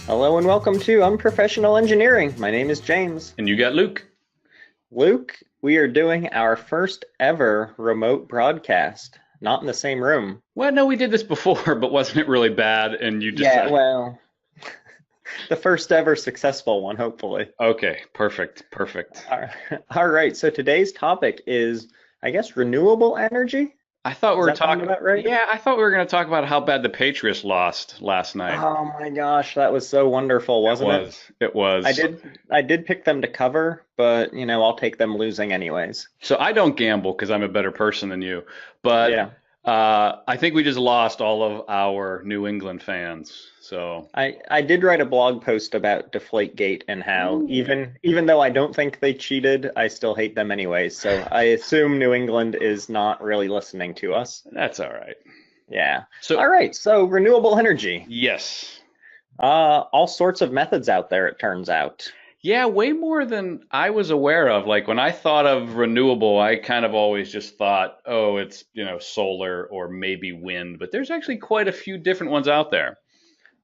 Hello and welcome to Unprofessional Engineering. My name is James. And you got Luke. Luke, we are doing our first ever remote broadcast, not in the same room. Well, no, we did this before, but wasn't it really bad? And you Yeah, decided, well, the first ever successful one, hopefully. okay, perfect, perfect. All all right, so today's topic is, I guess, renewable energy. I thought we Does were that sound talking, about right? yeah, I thought we were going to talk about how bad the Patriots lost last night. Oh my gosh, that was so wonderful, It wasn't it? was, it I was. did I did pick them to cover, but I'll take them losing anyways. So I don't gamble because I'm a better person than you, but Yeah. I think we just lost all of our New England fans. So, I did write a blog post about Deflategate and how ooh, even though I don't think they cheated, I still hate them anyways. So I assume New England is not really listening to us. that's all right. Yeah. So, All right. So renewable energy. yes. All sorts of methods out there, it turns out. Yeah, way more than I was aware of. Like when I thought of renewable, I kind of always just thought, oh, it's, solar or maybe wind, but there's actually quite a few different ones out there.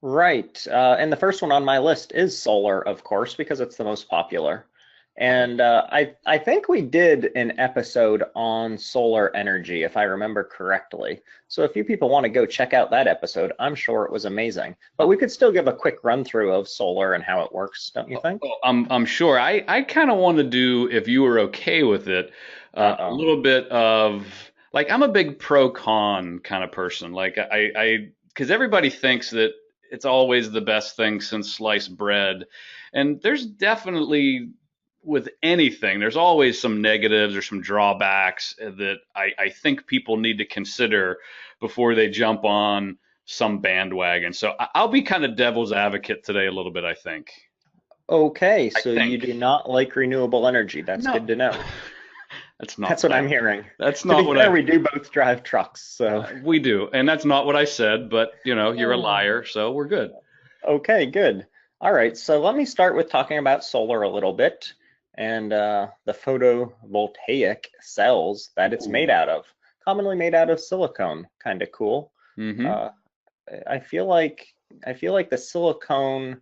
Right. And the first one on my list is solar, of course, because it's the most popular. Right. And I think we did an episode on solar energy, if I remember correctly. So if you people want to go check out that episode, I'm sure it was amazing. But we could still give a quick run through of solar and how it works, don't you think? I'm sure. I kind of want to do, if you were okay with it, a Uh-oh. little bit of like I'm a big pro con kind of person. Like because everybody thinks that it's always the best thing since sliced bread, and there's definitely with anything, there's always some negatives or some drawbacks that I think people need to consider before they jump on some bandwagon. So I'll be kind of devil's advocate today a little bit, I think. Okay, I so you think. do not like renewable energy. That's No, good to know. that's not That's what what I. I'm hearing. That's To not be what fair, I. we do both drive trucks, so. We do, and that's not what I said. But you're a liar, so we're good. Okay, good. All right, so let me start with talking about solar a little bit and the photovoltaic cells that it's made Ooh. out of, commonly made out of silicone. Kind of cool. Mm-hmm. Uh, I feel like the silicone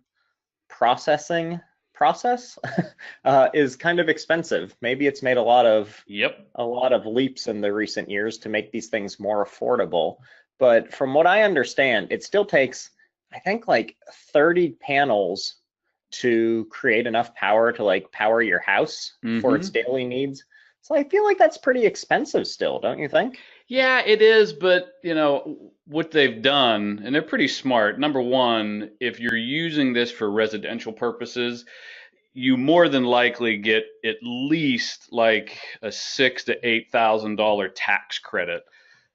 processing process is kind of expensive. Maybe it's made Yep. a lot of leaps in the recent years to make these things more affordable. But from what I understand, it still takes, I think, like 30 panels to create enough power to like power your house for its Mm-hmm. daily needs. So I feel like that's pretty expensive still, don't you think? Yeah, it is, but what they've done, and they're pretty smart. Number one, if you're using this for residential purposes, you more than likely get at least like a $6,000 to $8,000 tax credit.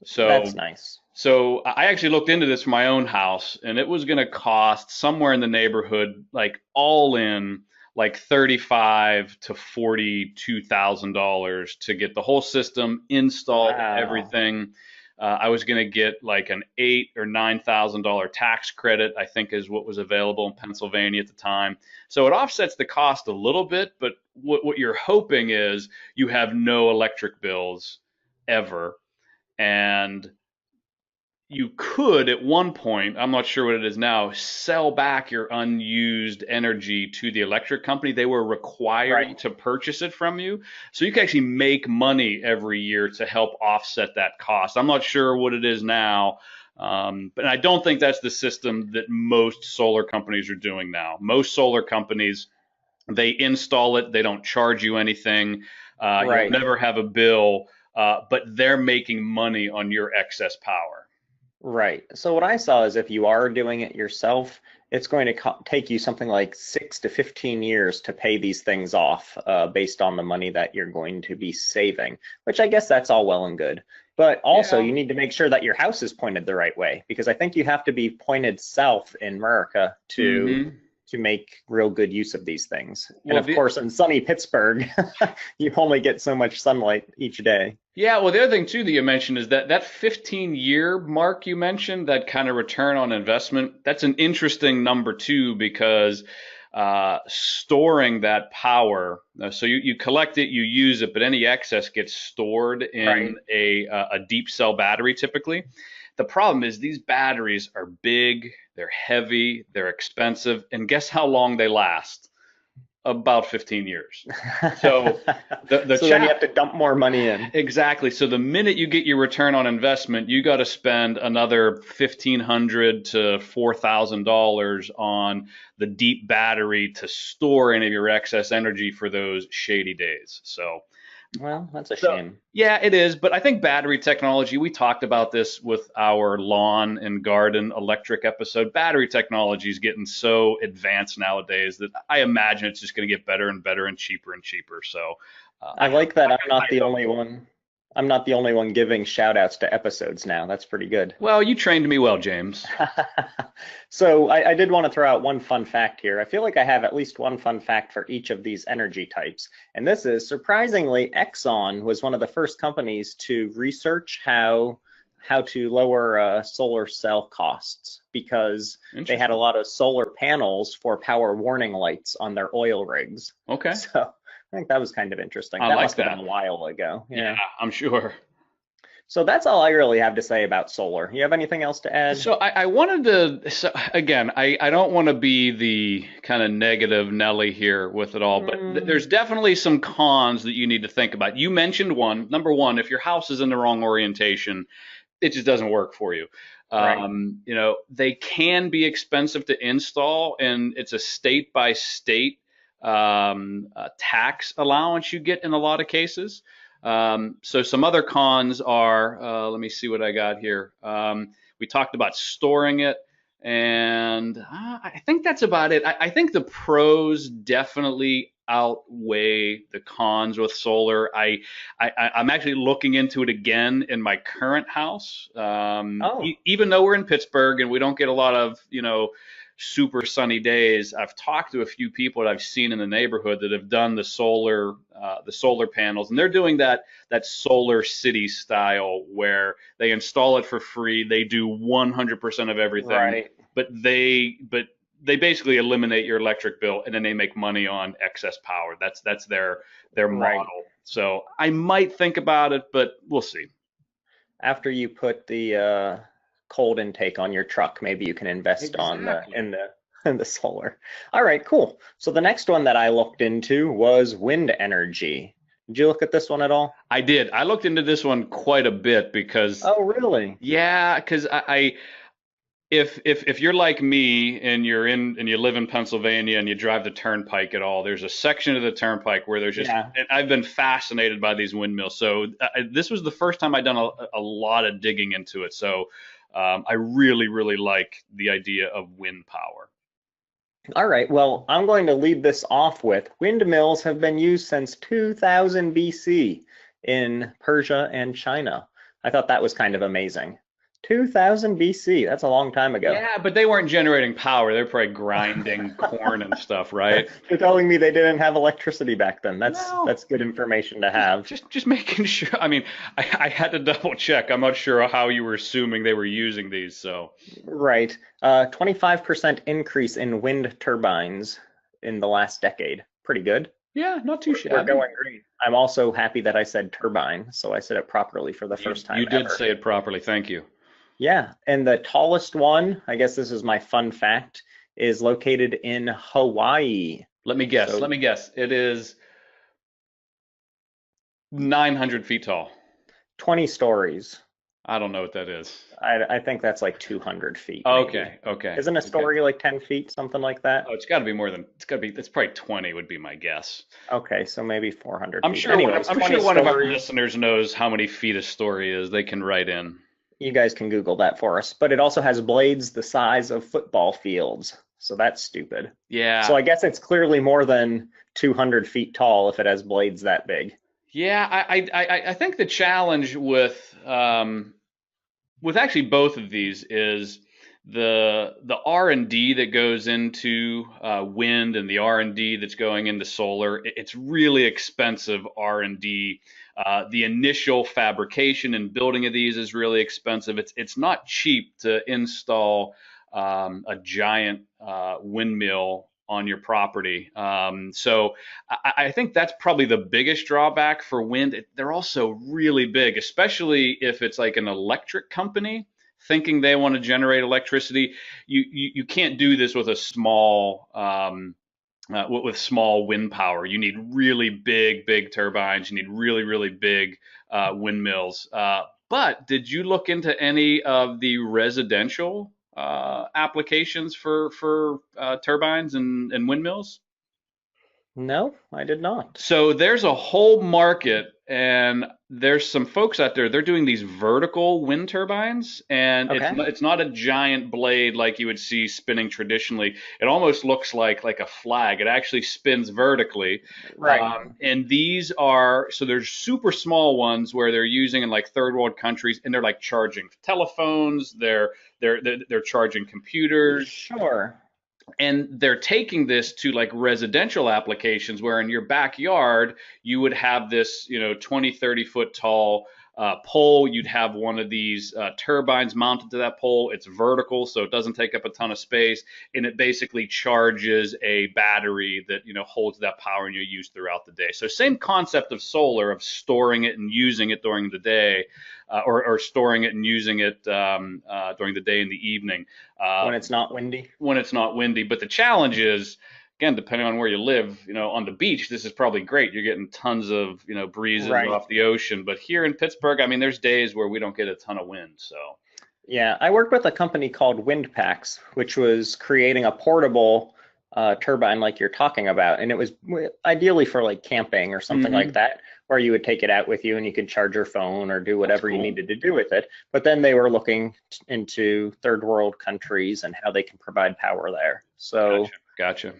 That's So nice. So I actually looked into this for my own house, and it was going to cost somewhere in the neighborhood, like all in, like 35 to $42,000 to get the whole system installed, Wow. everything. I was going to get like an $8,000 or $9,000 tax credit, I think is what was available in Pennsylvania at the time. So it offsets the cost a little bit, but what you're hoping is you have no electric bills ever. And you could at one point, I'm not sure what it is now, sell back your unused energy to the electric company. They were Right. required to purchase it from you. So you can actually make money every year to help offset that cost. I'm not sure what it is now, but I don't think that's the system that most solar companies are doing now. Most solar companies, they install it, they don't charge you anything. You'll Right. never have a bill, but they're making money on your excess power. Right. So what I saw is if you are doing it yourself, it's going to take you something like 6 to 15 years to pay these things off, based on the money that you're going to be saving, which I guess that's all well and good. But also Yeah. you need to make sure that your house is pointed the right way, because I think you have to be pointed south in America Hmm. to make real good use of these things. And Well, of course, in sunny Pittsburgh, you only get so much sunlight each day. the other thing too that you mentioned is that 15-year mark you mentioned, that kind of return on investment. That's an interesting number too, because storing that power, so you collect it, you use it, but any excess gets stored in Right. a deep cell battery typically. The problem is these batteries are big, they're heavy, they're expensive, and guess how long they last? About 15 years. So the So then you chat have to dump more money in. exactly. So the minute you get your return on investment, you got to spend another $1,500 to $4,000 on the deep battery to store any of your excess energy for those shady days. Well, that's a So shame. yeah, it is. But I think battery technology, we talked about this with our lawn and garden electric episode. Battery technology is getting so advanced nowadays that I imagine it's just going to get better and better and cheaper and cheaper. So I like that I'm not the only one. I'm not the only one giving shout outs to episodes now. That's pretty good. well, you trained me well, James. So I did want to throw out one fun fact here. I feel like I have at least one fun fact for each of these energy types. And this is surprisingly, Exxon was one of the first companies to research how to lower solar cell costs because they had a Interesting. lot of solar panels for power warning lights on their oil rigs. Okay. So I think that was kind of interesting. I That like must have been that. a while ago. Yeah, Yeah. I'm sure. So that's all I really have to say about solar. You have anything else to add? So I wanted to, so again, I don't want to be the kind of negative Nelly here with it all, but Mm, there's definitely some cons that you need to think about. You mentioned one. Number one, if your house is in the wrong orientation, it just doesn't work for you. right. They can be expensive to install, and it's a state by state tax allowance you get in a lot of cases. So some other cons are, let me see what I got here. We talked about storing it, and I think that's about it. I think the pros definitely outweigh the cons with solar. I'm actually looking into it again in my current house. Oh, Even though we're in Pittsburgh and we don't get a lot of, super sunny days, I've talked to a few people that I've seen in the neighborhood that have done the solar panels, and they're doing that solar city style where they install it for free. They do 100% of everything, right, but they basically eliminate your electric bill and then they make money on excess power. That's their right. model. So I might think about it, but we'll see. After you put the cold intake on your truck, maybe you can invest on the Exactly. in the in the solar. All right, cool. So the next one that I looked into was wind energy. Did you look at this one at all? I did. I looked into this one quite a bit because Oh, really? yeah, because if you're like me and you live in Pennsylvania and you drive the turnpike at all, there's a section of the turnpike where there's just Yeah. and I've been fascinated by these windmills. So this was the first time I'd done a lot of digging into it. So I really like the idea of wind power. All right. Well, I'm going to lead this off with windmills have been used since 2000 BC in Persia and China. I thought that was kind of amazing. 2000 BC, that's a long time ago. Yeah, but they weren't generating power. They're probably grinding corn and stuff, right? You're telling me they didn't have electricity back then. No, That's good information to just have. just just making sure. I mean, I had to double check. I'm not sure how you were assuming they were using these. So Right. 25% increase in wind turbines in the last decade. Pretty good. yeah, not too We're shabby. going green. I'm also happy that I said turbine, so I said it properly for the You first you time did ever. say it properly. Thank you. Yeah, and the tallest one, I guess this is my fun fact, is located in Hawaii. Let me guess. So Let me guess. It is 900 feet tall. 20 stories. I don't know what that is. I think that's like 200 feet, maybe. Okay, okay, Isn't a okay. story like 10 feet, something like that? Oh, it's got to be more than. It's got to be. It's probably 20 would be my guess. Okay, so maybe 400 I'm feet. sure one of Anyways, I'm 20 sure one of our stories. listeners knows how many feet a story is. They can write in. You guys can Google that for us. But it also has blades the size of football fields. So that's stupid. So Yeah, I guess it's clearly more than 200 feet tall if it has blades that big. yeah. I think the challenge with actually both of these is the R&D that goes into wind and the R&D that's going into solar. It's really expensive R&D. The initial fabrication and building of these is really expensive. It's not cheap to install a giant windmill on your property. So I think that's probably the biggest drawback for wind. They're also really big, especially if it's like an electric company. thinking they want to generate electricity. You can't do this with a small with small wind power. You need really big turbines. You need really big windmills. But did you look into any of the residential applications for turbines and windmills? No, I did not. So there's a whole market, and there's some folks out there. They're doing these vertical wind turbines, and Okay. it's not a giant blade like you would see spinning traditionally. It almost looks like a flag. It actually spins vertically, Right. and these are so there's super small ones where they're using in like third world countries, and they're like charging telephones. They're charging computers, Sure. and they're taking this to like residential applications where in your backyard you would have this 20-30 foot tall pole. You'd have one of these turbines mounted to that pole. It's vertical, so it doesn't take up a ton of space, and it basically charges a battery that holds that power in your use throughout the day. So same concept of solar, of storing it and using it during the day, or storing it and using it during the day and the evening. When Uh, it's not windy. when it's not windy. But the challenge is, again, depending on where you live, on the beach, this is probably great. You're getting tons of, breezes Right. off the ocean. But here in Pittsburgh, I mean, there's days where we don't get a ton of wind. So, Yeah, I worked with a company called Windpacks, which was creating a portable turbine like you're talking about, and it was ideally for like camping or something like hmm that, where you would take it out with you and you could charge your phone or do that's whatever you cool. needed to do with it. But then they were looking into third world countries and how they can provide power there. So, Gotcha. Gotcha.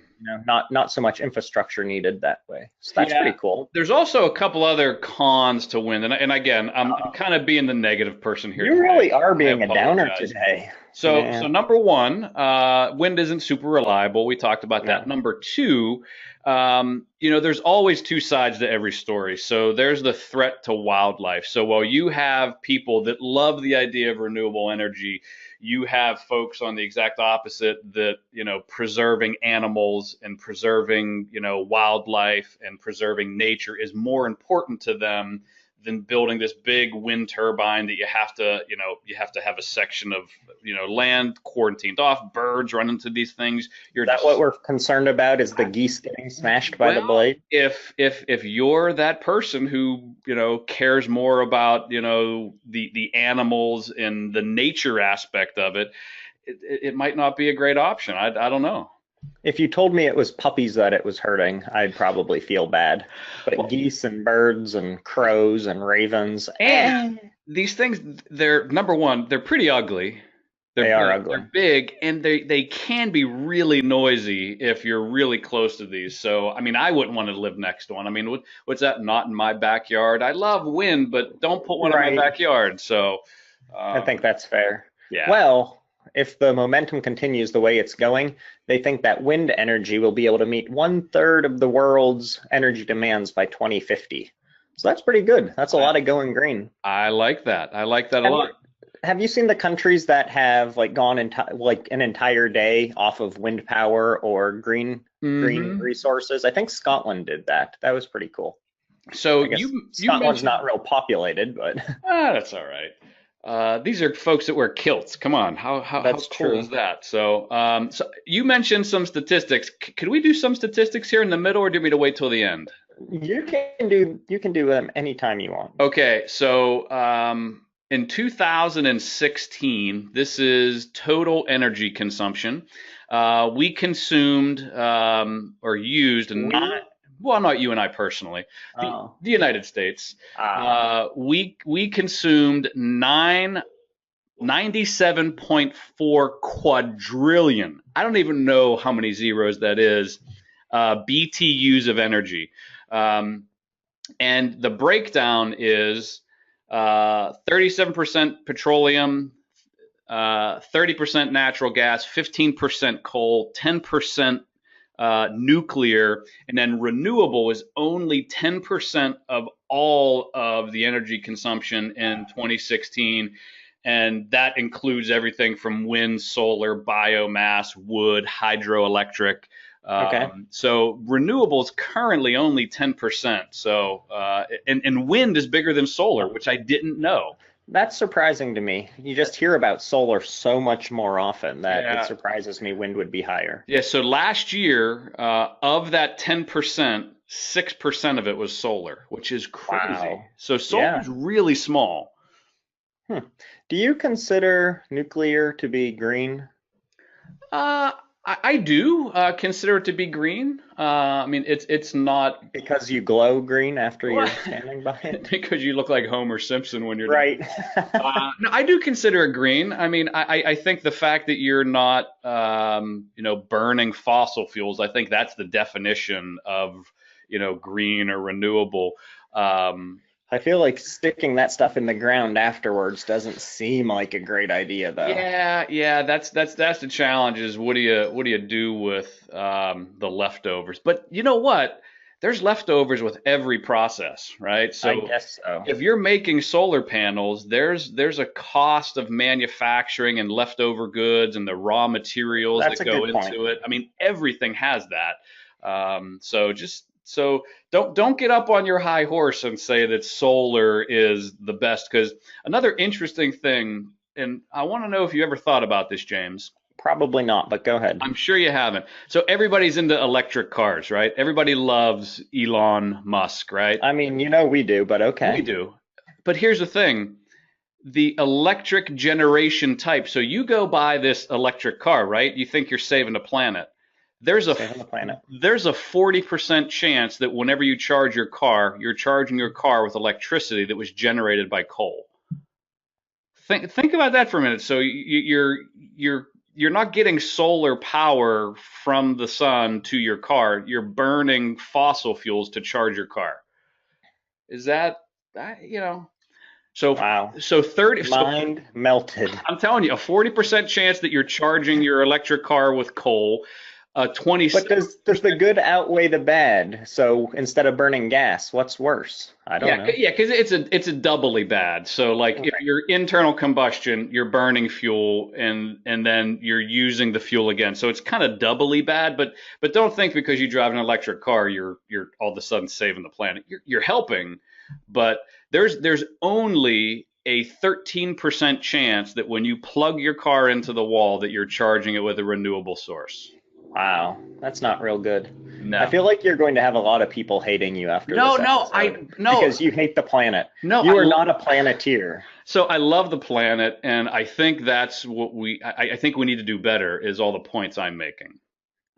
not so much infrastructure needed that way. So that's Yeah. pretty cool. There's also a couple other cons to wind, and again, I'm kind of being the negative person here You today. really are I being a downer apologize. today. So Yeah. number one, wind isn't super reliable. We talked about that. No. Number two, there's always two sides to every story. So there's the threat to wildlife. So while you have people that love the idea of renewable energy, you have folks on the exact opposite that, preserving animals and preserving, wildlife and preserving nature is more important to them than building this big wind turbine that you have to have a section of land quarantined off, birds run into these things. You're That what just we're concerned about is the geese getting smashed by the well, blade? if you're that person who cares more about the animals and the nature aspect of it, it might not be a great option. I don't know. If you told me it was puppies that it was hurting, I'd probably feel bad. But Well, geese and birds and crows and ravens, and these things, they're number one, they're pretty ugly. they are They're ugly. big, and they can be really noisy if you're really close to these. So, I mean, I wouldn't want to live next to one. I mean, what's that? Not in my backyard. I love wind, but don't put one in my Right. backyard. So, I think um, that's fair. yeah, Well, if the momentum continues the way it's going, they think that wind energy will be able to meet 1/3 of the world's energy demands by 2050. So that's pretty good. That's a I, lot of going green. I like that. I like that a Have you lot. have you seen the countries that have like gone like an entire day off of wind power or green hmm resources? I think Scotland did that. That was pretty cool. So I guess you Scotland's mentioned not real populated, but that's all right. These are folks that wear kilts. Come on, how that's cool is true. that? So you mentioned some statistics. Could we do some statistics here in the middle, or do you want me to wait till the end? You can do them anytime you want. Okay, so in 2016, this is total energy consumption. We consumed or used not We well, not you and I personally, oh the United States. ah We consumed 97.4 quadrillion. I don't even know how many zeros that is. BTUs of energy. Um, and the breakdown is 37% petroleum, 30% natural gas, 15% coal, 10% nuclear, and then renewable is only 10% of all of the energy consumption in 2016. And that includes everything from wind, solar, biomass, wood, hydroelectric. okay. So renewables currently only 10%. So and wind is bigger than solar, which I didn't know. That's surprising to me. You just hear about solar so much more often that it Yeah. surprises me wind would be higher. Yeah, so last year, of that 10%, 6% of it was solar, which is crazy. Wow. So solar Yeah. is really small. Hmm. Do you consider nuclear to be green? Uh, I do consider it to be green. I mean, it's not Because you glow green after well, you're standing by it? because you look like Homer Simpson when you're Right. no, I do consider it green. I mean, I think the fact that you're not, burning fossil fuels, I think that's the definition of, green or renewable. Um, I feel like sticking that stuff in the ground afterwards doesn't seem like a great idea, though. yeah, that's the challenge is what do you do with the leftovers? But you know what? There's leftovers with every process, right? I So guess so. if you're making solar panels, there's a cost of manufacturing and leftover goods and the raw materials That's that a go good point. into it. I mean, everything has that. So don't get up on your high horse and say that solar is the best, because another interesting thing, and I want to know if you ever thought about this, James. Probably not, but go ahead. I'm sure you haven't. So everybody's into electric cars, right? Everybody loves Elon Musk, right? I mean, we do, but We okay. do. But here's the thing, the electric generation type. So you go buy this electric car, right? You think you're saving the planet. There's a Saving the planet. there's a 40% chance that whenever you charge your car, you're charging your car with electricity that was generated by coal. Think about that for a minute. So you're not getting solar power from the sun to your car. You're burning fossil fuels to charge your car. Is that? So Wow. so 30 so Mind melted. I'm telling you, a 40% chance that you're charging your electric car with coal, a But 27 does the good outweigh the bad? So instead of burning gas, what's worse? I don't yeah, know. yeah, because it's a doubly bad. So like if Right. you're internal combustion, you're burning fuel and then you're using the fuel again. So it's kind of doubly bad, but don't think because you drive an electric car you're all of a sudden saving the planet. You're helping, but there's only a 13% chance that when you plug your car into the wall that you're charging it with a renewable source. Wow, that's not real good. I No. feel like you're going to have a lot of people hating you after No, this no, episode no, because you hate the planet. no. You are not a planeteer. So I love the planet, and I think that's what I think we need to do better is all the points I'm making.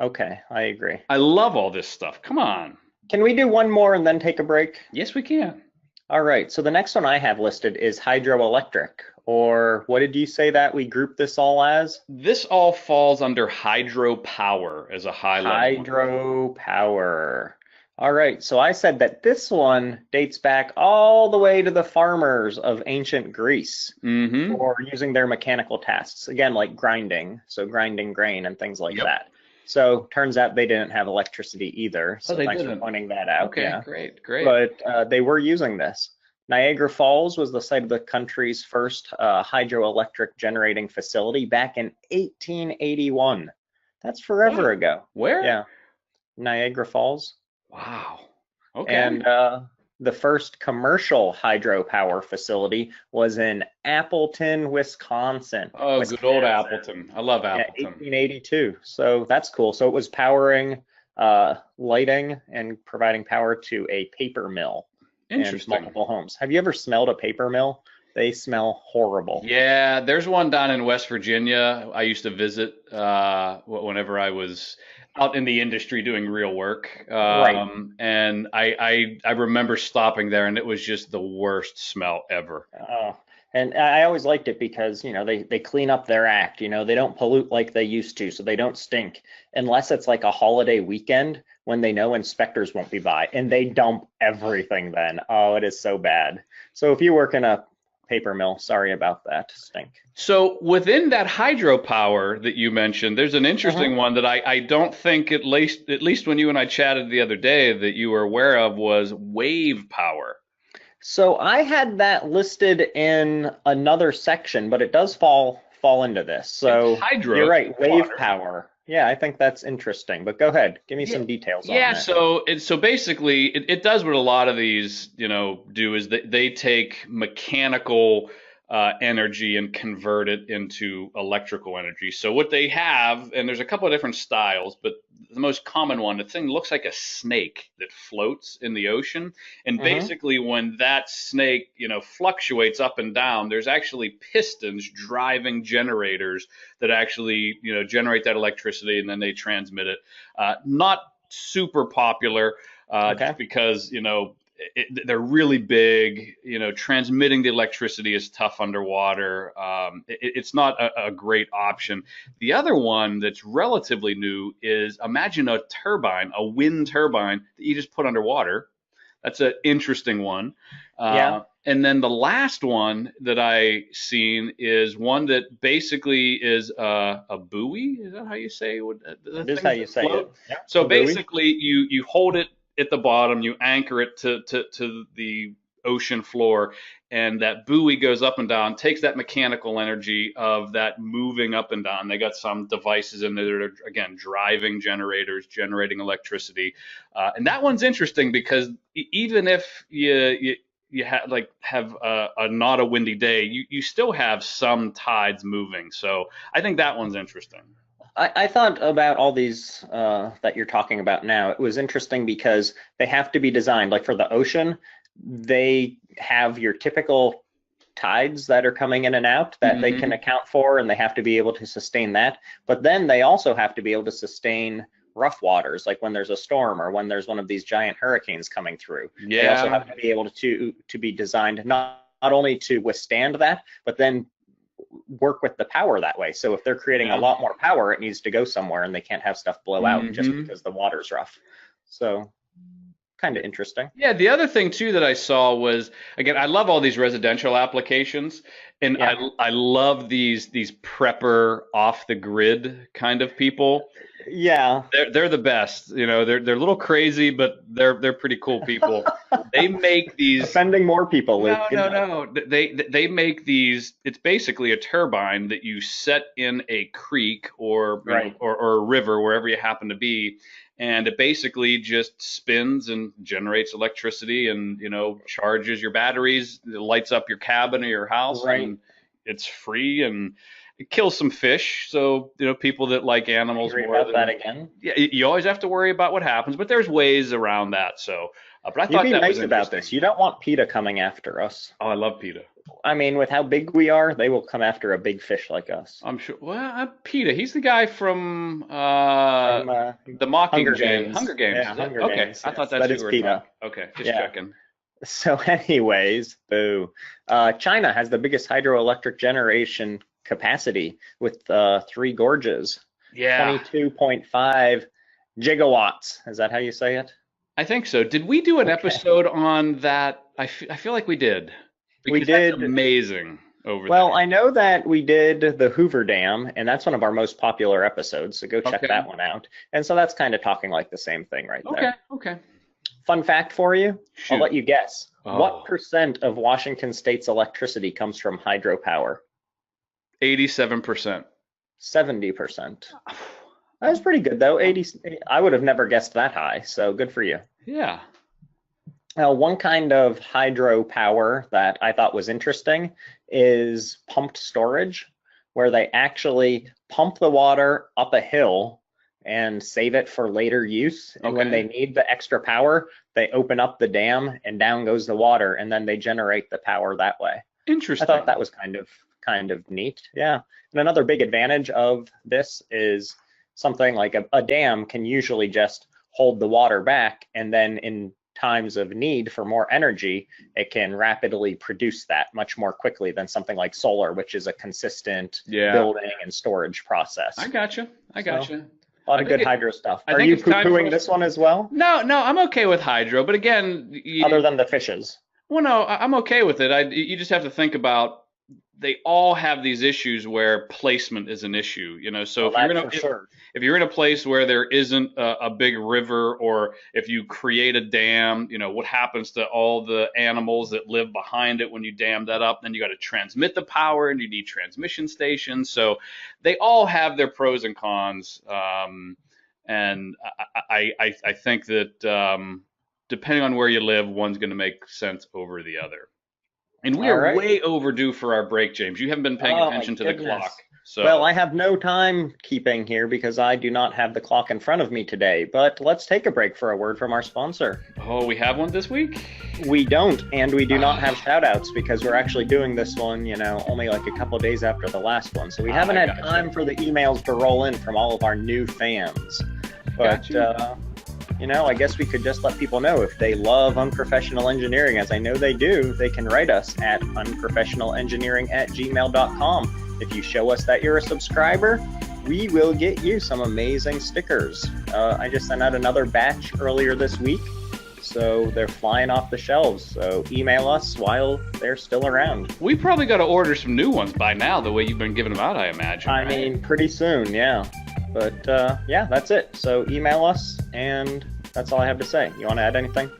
Okay, I agree. I love all this stuff. Come on. Can we do one more and then take a break? Yes, we can. All right, so the next one I have listed is hydroelectric, or what did you say that we group this all as? This all falls under hydropower as a high level one. Hydropower. All right, so I said that this one dates back all the way to the farmers of ancient Greece Mm-hmm. for using their mechanical tasks, again, like grinding, so grinding grain and things like Yep. that. So turns out they didn't have electricity either, Oh, so they thanks for didn't. pointing that out. Okay, Yeah, great, great. but they were using this. Niagara Falls was the site of the country's first hydroelectric generating facility back in 1881. That's forever Wow. ago. Where? Yeah, Niagara Falls. Wow. Okay. And the first commercial hydropower facility was in Appleton, Wisconsin. Oh, good old Appleton. I love Yeah, Appleton. 1882. So that's cool. So it was powering lighting and providing power to a paper mill in Interesting. multiple homes. Have you ever smelled a paper mill? They smell horrible. Yeah, there's one down in West Virginia. I used to visit whenever I was out in the industry doing real work. Right. And I remember stopping there, and it was just the worst smell ever. Oh, and I always liked it because, they clean up their act, they don't pollute like they used to, so they don't stink unless it's like a holiday weekend when they know inspectors won't be by and they dump everything then. Oh, it is so bad. So if you work in a paper mill, sorry about that. Stink. So within that hydropower that you mentioned, there's an Mhm. interesting one that I don't think at least when you and I chatted the other day that you were aware of was wave power. So I had that listed in another section, but it does fall into this. It's So you're hydro, right, wave water. power. Yeah, I think that's interesting. But go ahead, give me Yeah, some details on yeah. that. So basically, it does what a lot of these do is they take mechanical energy and convert it into electrical energy. So what they have, and there's a couple of different styles, but the most common one, the thing looks like a snake that floats in the ocean. And Hmm. basically, when that snake, fluctuates up and down, there's actually pistons driving generators that actually, generate that electricity and then they transmit it. Not super popular, Okay. just because, they're really big. Transmitting the electricity is tough underwater. It's not a great option. The other one that's relatively new is, imagine a turbine, a wind turbine that you just put underwater. That's an interesting one. Yeah. And then the last one that I seen is one that basically is a buoy. Is that how you say the It is how things you that say it. float? Yeah. So A buoy. basically, you hold it at the bottom, you anchor it to the ocean floor, and that buoy goes up and down, takes that mechanical energy of that moving up and down. They got some devices in there that are, again, driving generators, generating electricity. And that one's interesting because even if you have a not a windy day, you still have some tides moving. So I think that one's interesting. I thought about all these that you're talking about now. It was interesting because they have to be designed, like for the ocean, they have your typical tides that are coming in and out that they can Hmm. account for, and they have to be able to sustain that. But then they also have to be able to sustain rough waters, like when there's a storm or when there's one of these giant hurricanes coming through. They also Yeah. have to be able to be designed not only to withstand that, but then work with the power that way. So if they're creating a Yeah. lot more power, it needs to go somewhere, and they can't have stuff blow out just Hmm. because the water's rough. So kind of interesting. Yeah, the other thing too that I saw was, again, I love all these residential applications, and I Yeah. I love these prepper off the grid kind of people. Yeah. They're the best. They're a little crazy, but they're pretty cool people. They make these. Offending more people, Luke. No, Good no, job. no. They make these. It's basically a turbine that you set in a creek, or Right. or a river, wherever you happen to be, and it basically just spins and generates electricity, and charges your batteries, it lights up your cabin or your house, Right. and it's free, and it kills some fish. So people that like animals Angry more about that than, again. yeah, you always have to worry about what happens, but there's ways around that. So, but I You thought be that was nice about this. interesting. You don't want PETA coming after us. Oh, I love PETA. I mean, with how big we are, they will come after a big fish like us. I'm sure. Well, PETA, he's the guy from From the Hunger Mockingjay, Games. Hunger Games. Yeah, Is it? Hunger Okay, Games. I thought Yes, that's that who we is were talking. PETA. Okay, just Yeah. checking. So, anyways, boo. China has the biggest hydroelectric generation capacity with three gorges, Yeah, 22.5 gigawatts. Is that how you say it? I think so. Did we do an Okay. episode on that? I feel like we did, We because that's did. amazing over there. Well, I know that we did the Hoover Dam, and that's one of our most popular episodes, so go check Okay, that one out. And so that's kind of talking like the same thing right okay, there. okay. Fun fact for you, I'll Shoot. let you guess. What Oh, percent of Washington State's electricity comes from hydropower? 87%. 70%. That was pretty good though. 80, I would have never guessed that high, so good for you. Yeah. One kind of hydropower that I thought was interesting is pumped storage, where they actually pump the water up a hill and save it for later use. And when they Okay. need the extra power, they open up the dam and down goes the water, and then they generate the power that way. I thought Interesting. that was kind of neat. Yeah. And another big advantage of this is something like a dam can usually just hold the water back, and then in times of need for more energy, it can rapidly produce that much more quickly than something like solar, which is a consistent Yeah. building and storage I process. gotcha. I So gotcha. a lot I of think good it. hydro stuff. I Are think you it's time for poo-pooing us. this one as well, No, no, I'm okay with hydro, but again, other than the fishes? well, no, I'm okay with it. You just have to think about, they all have these issues where placement is an issue. So Well, if you're that in a for sure. if you're in a place where there isn't a big river, or if you create a dam, what happens to all the animals that live behind it when you dam that up? Then you got to transmit the power, and you need transmission stations. So they all have their pros and cons. And I think that, depending on where you live, one's going to make sense over the other. And we All are right. way overdue for our break, James. You haven't been paying Oh my attention to the clock. goodness. Well, So, I have no time keeping here because I do not have the clock in front of me today, but let's take a break for a word from our sponsor. oh, we have one this week? We don't, and we do not have Ah, shout outs because we're actually doing this one, only like a couple days after the last one. So we haven't I had gotcha. time for the emails to roll in from all of our new fans. But, Got you. I guess we could just let people know if they love unprofessional engineering, as I know they do, they can write us at unprofessionalengineering@gmail.com. If you show us that you're a subscriber, we will get you some amazing stickers. I just sent out another batch earlier this week, so they're flying off the shelves. So email us while they're still around. We probably got to order some new ones by now, the way you've been giving them out, I imagine. I Right? mean, pretty soon, yeah. But yeah, that's it. So email us, and that's all I have to say. You want to add anything?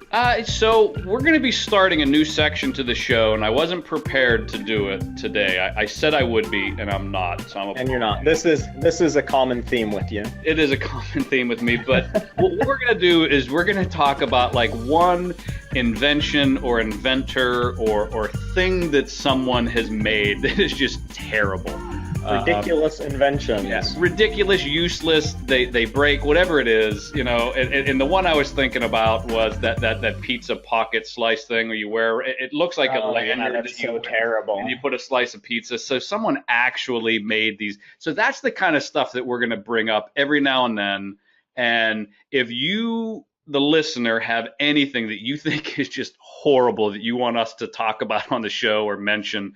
So we're going to be starting a new section to the show, and I wasn't prepared to do it today. I said I would be, and I'm not. So I'm And you're not. This is a common theme with you. It is a common theme with me, but what we're going to do is we're going to talk about like one invention or inventor or thing that someone has made that is just terrible. Ridiculous inventions. Yeah, ridiculous, useless. They break, whatever it is, And the one I was thinking about was that pizza pocket slice thing where you wear. It looks like a Oh, yeah, lanyard that's that you so wear, terrible. and you put a slice of pizza. So someone actually made these. So that's the kind of stuff that we're going to bring up every now and then. And if you, the listener, have anything that you think is just horrible that you want us to talk about on the show or mention,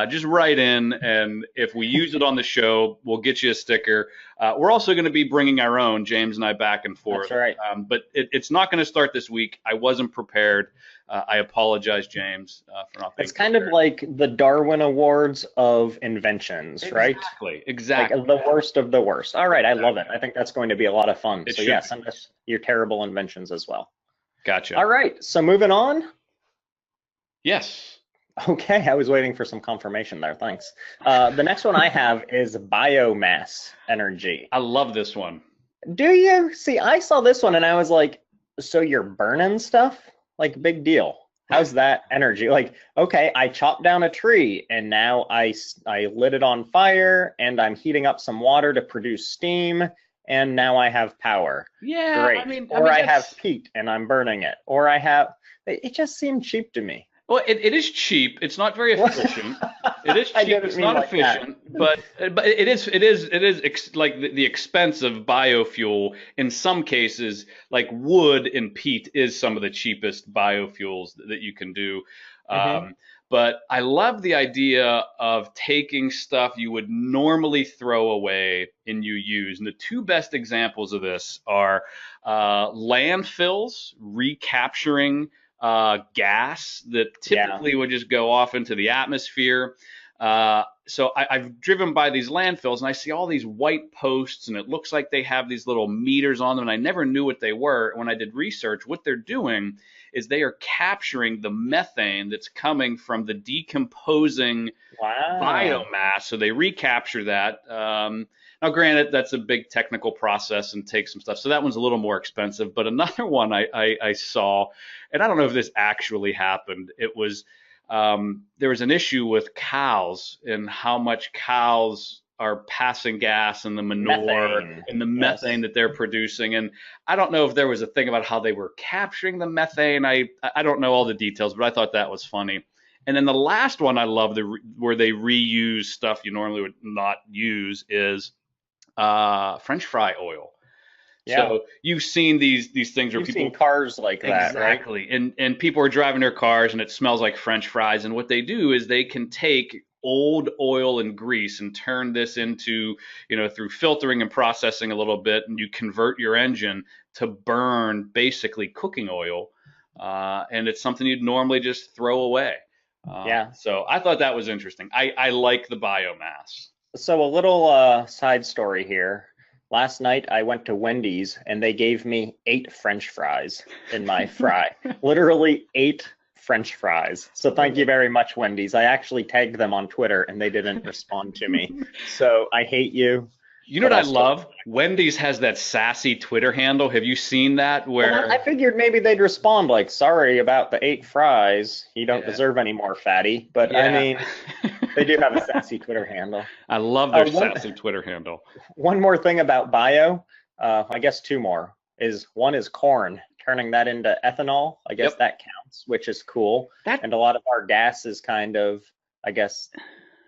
just write in, and if we use it on the show, we'll get you a sticker. We're also going to be bringing our own, James and I, back and forth. That's right. But it's not going to start this week. I wasn't prepared. I apologize, James, for not being It's kind of prepared. like the Darwin Awards of inventions, right? Like Exactly. the worst of the worst. All right, I love it. I think that's going to be a lot of fun. It So should yeah, be. send us your terrible inventions as well. Gotcha. All right, so moving on. Yes. Okay, I was waiting for some confirmation there. Thanks. The next one I have is biomass energy. I love this one. Do you see? I saw this one and I was like, so you're burning stuff? Like, big deal. How's that energy? Like, okay, I chopped down a tree and now I lit it on fire and I'm heating up some water to produce steam and now I have power. Yeah, Great. Or I have that's heat and I'm burning it. Or I have, it just seemed cheap to me. well, it is cheap. It's not very efficient. It is I cheap. didn't It's mean not like that. efficient, but it is like the expense of biofuel in some cases, like wood and peat is some of the cheapest biofuels that you can do. Hmm. But I love the idea of taking stuff you would normally throw away and you use. And the two best examples of this are landfills recapturing gas that Yeah. typically would just go off into the atmosphere. So I've driven by these landfills and I see all these white posts and it looks like they have these little meters on them and I never knew what they were. When I did research, what they're doing is they are capturing the methane that's coming from the decomposing Wow. biomass. So they recapture that. Now, granted, that's a big technical process and takes some stuff. So that one's a little more expensive. But another one I saw, and I don't know if this actually happened, it was there was an issue with cows and how much cows are passing gas and the manure Methane. and the Yes. methane that they're producing. And I don't know if there was a thing about how they were capturing the methane. I don't know all the details, but I thought that was funny. And then the last one I love, where they reuse stuff you normally would not use, is French fry oil. Yeah. So you've seen these things where You've seen people cars like that, right? exactly, and people are driving their cars and it smells like French fries. And what they do is they can take old oil and grease and turn this into, through filtering and processing a little bit, and you convert your engine to burn basically cooking oil. And it's something you'd normally just throw away. Yeah. So I thought that was interesting. I like the biomass. So a little side story here. Last night I went to Wendy's and they gave me 8 French fries in my fry. Literally 8 French fries. So thank you very much, Wendy's. I actually tagged them on Twitter and they didn't respond to me. So I hate you. You know but what I I'll still. love? Wendy's has that sassy Twitter handle. Have you seen that? Well, I Where, figured maybe they'd respond like, "Sorry about the 8 fries. You don't yeah, deserve any more, fatty." But I yeah. mean, they do have a sassy Twitter handle. I love their One sassy Twitter handle. one more thing about bio. I guess two more. Is one is corn, turning that into ethanol. I guess Yep. that counts, which is cool. That And a lot of our gas is kind of, I guess,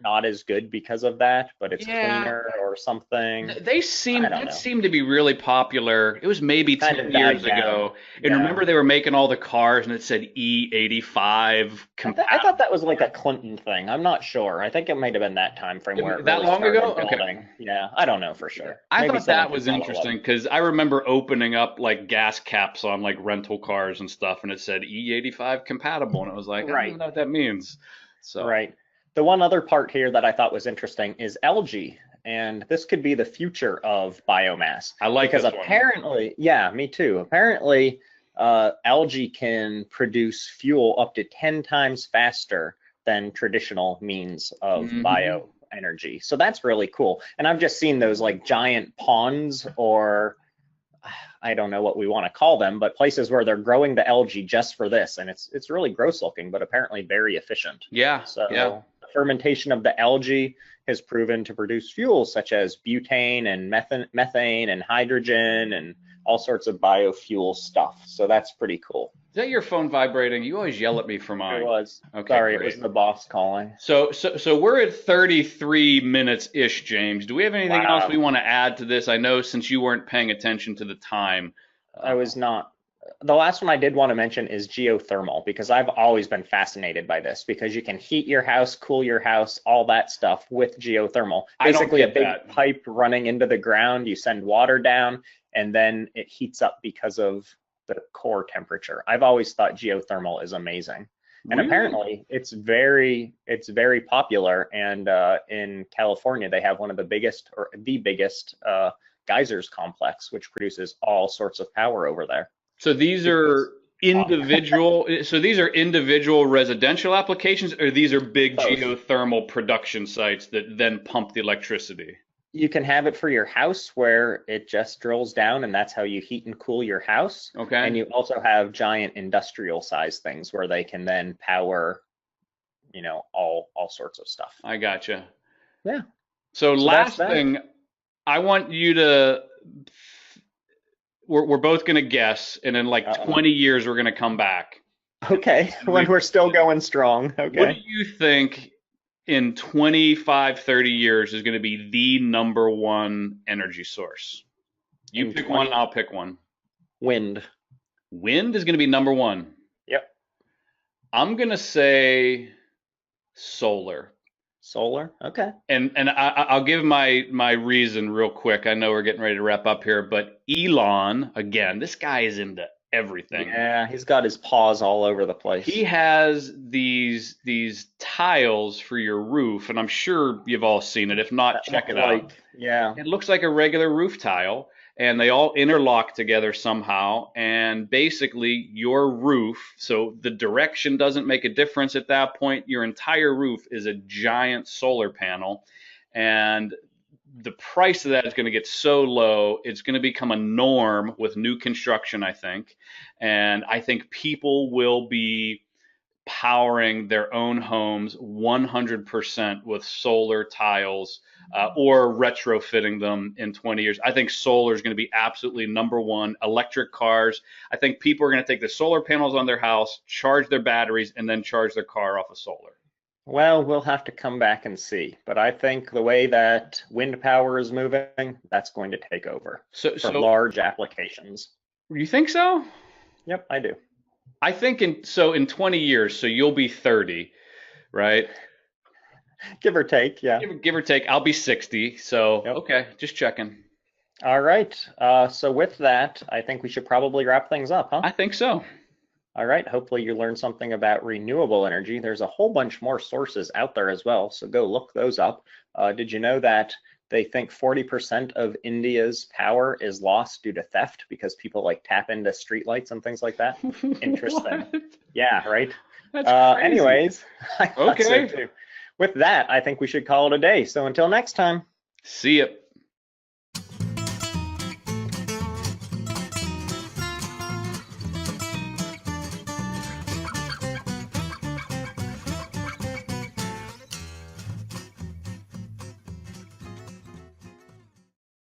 not as good because of that, but it's Yeah, cleaner or something. they I seem don't that know. seemed to be really popular. It was maybe Kind 10 of years died down. ago. And Yeah. remember they were making all the cars and it said E85 I thought that compatible. was like a Clinton thing. I'm not sure. I think it might have been that time frame where it That really long ago? started Okay. building. Yeah, I don't know for Yeah. sure. I Maybe thought someone that can was follow up. interesting because I remember opening up like gas caps on like rental cars and stuff and it said E85 compatible and it was like, I don't even Right, know what that means. So, right. The one other part here that I thought was interesting is algae. And this could be the future of biomass I like because this one. apparently, yeah, me too. Apparently, algae can produce fuel up to 10 times faster than traditional means of Hmm. bioenergy. So that's really cool. And I've just seen those like giant ponds or I don't know what we want to call them, but places where they're growing the algae just for this, and it's really gross looking, but apparently very efficient. Yeah, yeah. So the fermentation of the algae has proven to produce fuels such as butane and methane and hydrogen and all sorts of biofuel stuff. So that's pretty cool. Is that your phone vibrating? You always yell at me for It mine. was. Okay, Sorry, it was great. the boss calling. So we're at 33 minutes ish, James. Do we have anything else we Wow. want to add to this? I know since you weren't paying attention to the time. I Uh, was not. The last one I did want to mention is geothermal because I've always been fascinated by this because you can heat your house, cool your house, all that stuff with geothermal. I don't Basically, a get big that. pipe running into the ground, you send water down, and then it heats up because of the core temperature. I've always thought geothermal is amazing. And Really? apparently it's very popular. And in California, they have one of the biggest or the biggest geysers complex, which produces all sorts of power over there. So these People are talk. individual residential applications, or these are big Both. geothermal production sites that then pump the electricity? You can have it for your house where it just drills down and that's how you heat and cool your house. And Okay, you also have giant industrial size things where they can then power, all sorts of stuff. I gotcha. Yeah. So So that's last that. thing, I want you to we're both going to guess, and in like Uh-oh. 20 years, we're going to come back. Okay. And When we're still going strong. what do Okay. you think in 25, 30 years is going to be the number one energy source? You In pick one, 20 I'll pick one. wind. Wind is going to be number one. Yep. I'm going to say solar. Solar. Okay. And I'll give my reason real quick. I know we're getting ready to wrap up here, but Elon, again, this guy is into everything. Yeah, he's got his paws all over the He place. has these tiles for your roof, and I'm sure you've all seen it. If not, That check look it out. like, yeah. It looks like a regular roof tile, and they all interlock together somehow. And basically, your roof, so the direction doesn't make a difference at that point. Your entire roof is a giant solar panel, and the price of that is going to get so low, it's going to become a norm with new construction, I think. And I think people will be powering their own homes 100% with solar tiles or retrofitting them in 20 years. I think solar is going to be absolutely number one. Electric cars. I think people are going to take the solar panels on their house, charge their batteries, and then charge their car off of solar. Well, we'll have to come back and see. But I think the way that wind power is moving, that's going to take over So, for so large applications. you think so? Yep, I do. I think in 20 years, so you'll be 30, right? Give or take, yeah. Give or take. I'll be 60. So, Yep. okay, just checking. All right. So with that, I think we should probably wrap things up, huh? I think so. All right. Hopefully you learned something about renewable energy. There's a whole bunch more sources out there as well, so go look those up. Did you know that they think 40% of India's power is lost due to theft because people like tap into streetlights and things like that? Interesting. What? Yeah, right. That's crazy. Anyways, I thought so Okay. too. With that, I think we should call it a day. So until next time. See ya.